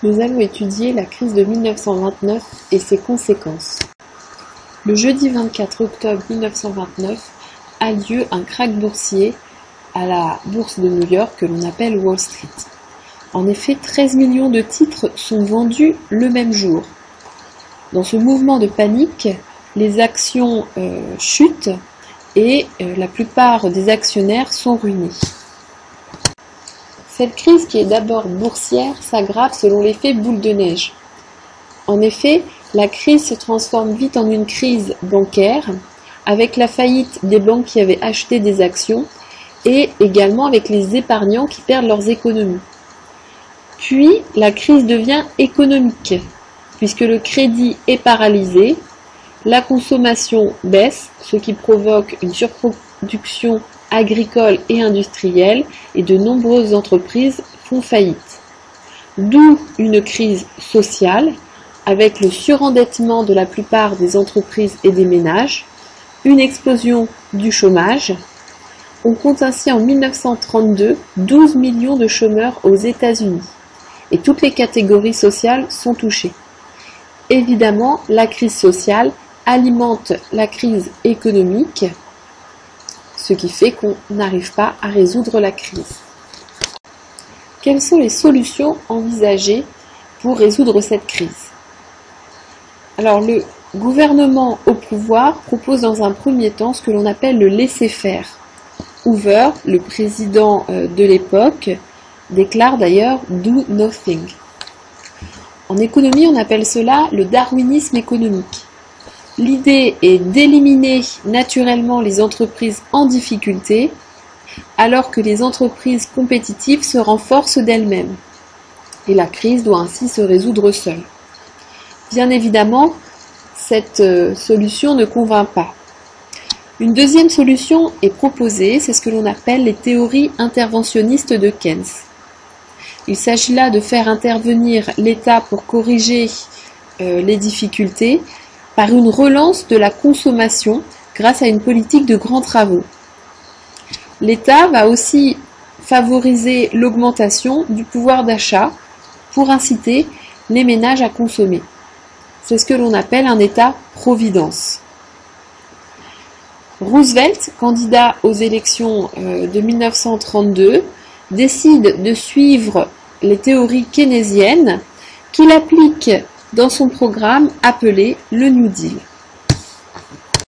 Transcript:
Nous allons étudier la crise de 1929 et ses conséquences. Le jeudi 24 octobre 1929 a lieu un krach boursier à la bourse de New York que l'on appelle Wall Street. En effet, 13 millions de titres sont vendus le même jour. Dans ce mouvement de panique, les actions chutent et la plupart des actionnaires sont ruinés. Cette crise, qui est d'abord boursière, s'aggrave selon l'effet boule de neige. En effet, la crise se transforme vite en une crise bancaire, avec la faillite des banques qui avaient acheté des actions et également avec les épargnants qui perdent leurs économies. Puis, la crise devient économique, puisque le crédit est paralysé, la consommation baisse, ce qui provoque une surproduction agricole et industrielle, et de nombreuses entreprises font faillite. D'où une crise sociale, avec le surendettement de la plupart des entreprises et des ménages, une explosion du chômage. On compte ainsi en 1932 12 millions de chômeurs aux États-Unis, et toutes les catégories sociales sont touchées. Évidemment, la crise sociale alimente la crise économique, ce qui fait qu'on n'arrive pas à résoudre la crise. Quelles sont les solutions envisagées pour résoudre cette crise? Alors, le gouvernement au pouvoir propose dans un premier temps ce que l'on appelle le laisser-faire. Hoover, le président de l'époque, déclare d'ailleurs « do nothing ». En économie, on appelle cela le darwinisme économique. L'idée est d'éliminer naturellement les entreprises en difficulté, alors que les entreprises compétitives se renforcent d'elles-mêmes. Et la crise doit ainsi se résoudre seule. Bien évidemment, cette solution ne convainc pas. Une deuxième solution est proposée, c'est ce que l'on appelle les théories interventionnistes de Keynes. Il s'agit là de faire intervenir l'État pour corriger les difficultés par une relance de la consommation grâce à une politique de grands travaux. L'État va aussi favoriser l'augmentation du pouvoir d'achat pour inciter les ménages à consommer. C'est ce que l'on appelle un État-providence. Roosevelt, candidat aux élections de 1932, décide de suivre les théories keynésiennes qu'il applique dans son programme appelé le New Deal.